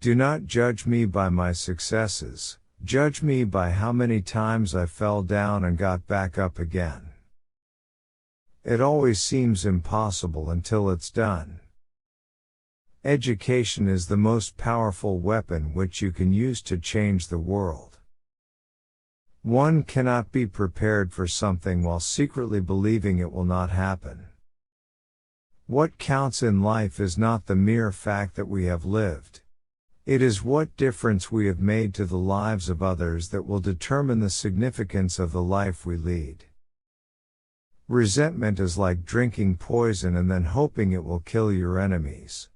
Do not judge me by my successes, judge me by how many times I fell down and got back up again. It always seems impossible until it's done. Education is the most powerful weapon which you can use to change the world. One cannot be prepared for something while secretly believing it will not happen. What counts in life is not the mere fact that we have lived. It is what difference we have made to the lives of others that will determine the significance of the life we lead. Resentment is like drinking poison and then hoping it will kill your enemies.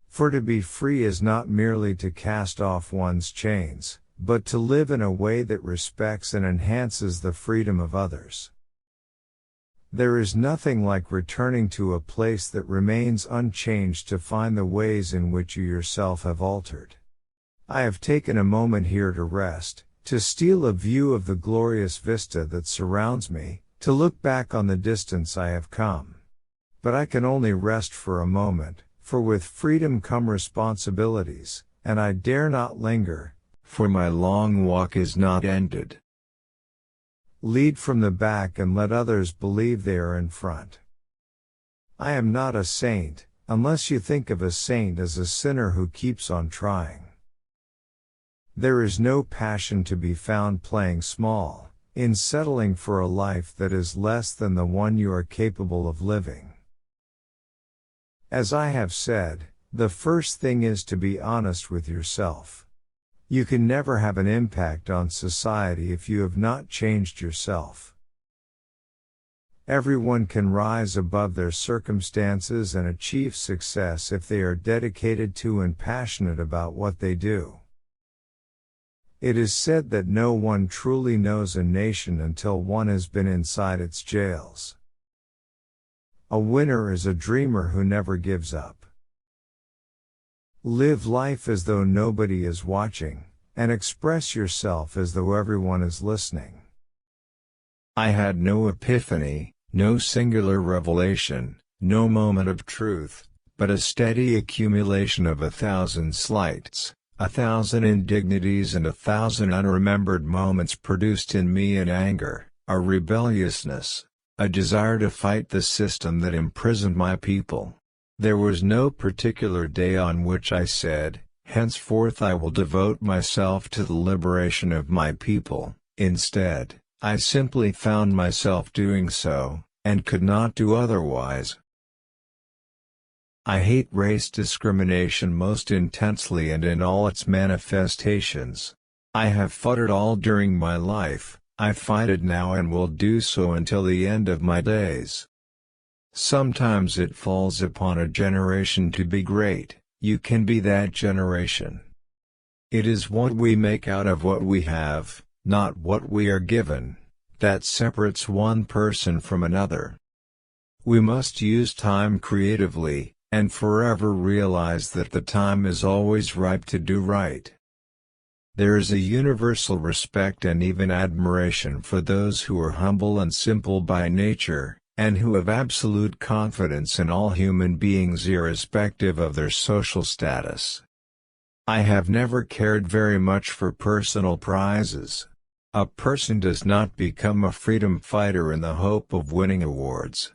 For to be free is not merely to cast off one's chains, but to live in a way that respects and enhances the freedom of others. There is nothing like returning to a place that remains unchanged to find the ways in which you yourself have altered. I have taken a moment here to rest, to steal a view of the glorious vista that surrounds me, to look back on the distance I have come. But I can only rest for a moment, for with freedom come responsibilities, and I dare not linger, for my long walk is not ended. Lead from the back and let others believe they are in front. I am not a saint, unless you think of a saint as a sinner who keeps on trying. There is no passion to be found playing small, in settling for a life that is less than the one you are capable of living. As I have said, the first thing is to be honest with yourself. You can never have an impact on society if you have not changed yourself. Everyone can rise above their circumstances and achieve success if they are dedicated to and passionate about what they do. It is said that no one truly knows a nation until one has been inside its jails. A winner is a dreamer who never gives up. Live life as though nobody is watching, and express yourself as though everyone is listening. I had no epiphany, no singular revelation, no moment of truth, but a steady accumulation of 1,000 slights, 1,000 indignities and 1,000 unremembered moments produced in me an anger, a rebelliousness, a desire to fight the system that imprisoned my people. There was no particular day on which I said, henceforth I will devote myself to the liberation of my people. Instead, I simply found myself doing so, and could not do otherwise. I hate race discrimination most intensely and in all its manifestations. I have fought it all during my life, I fight it now and will do so until the end of my days. Sometimes it falls upon a generation to be great. You can be that generation. It is what we make out of what we have, not what we are given, that separates one person from another. We must use time creatively, and forever realize that the time is always ripe to do right. There is a universal respect and even admiration for those who are humble and simple by nature, and who have absolute confidence in all human beings irrespective of their social status. I have never cared very much for personal prizes. A person does not become a freedom fighter in the hope of winning awards.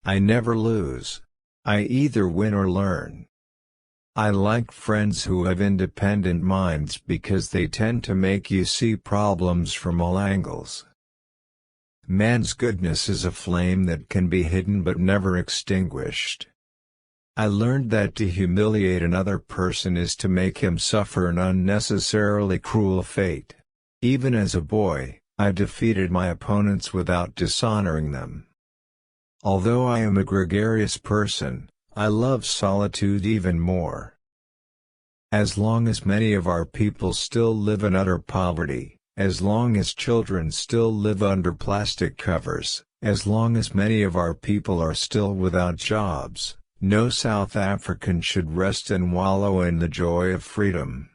I never lose. I either win or learn. I like friends who have independent minds because they tend to make you see problems from all angles. Man's goodness is a flame that can be hidden but never extinguished. I learned that to humiliate another person is to make him suffer an unnecessarily cruel fate. Even as a boy, I defeated my opponents without dishonoring them. Although I am a gregarious person, I love solitude even more. As long as many of our people still live in utter poverty, as long as children still live under plastic covers, as long as many of our people are still without jobs, no South African should rest and wallow in the joy of freedom.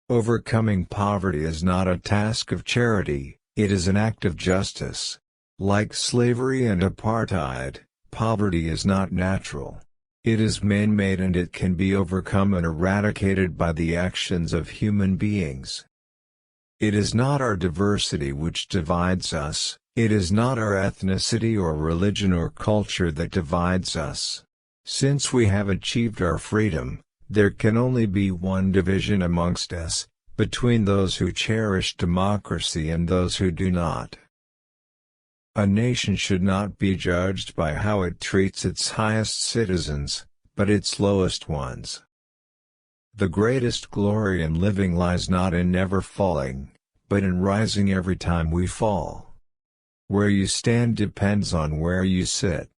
Overcoming poverty is not a task of charity, it is an act of justice. Like slavery and apartheid, poverty is not natural. It is man-made and it can be overcome and eradicated by the actions of human beings. It is not our diversity which divides us, it is not our ethnicity or religion or culture that divides us. Since we have achieved our freedom, there can only be one division amongst us, between those who cherish democracy and those who do not. A nation should not be judged by how it treats its highest citizens, but its lowest ones. The greatest glory in living lies not in never falling, but in rising every time we fall. Where you stand depends on where you sit.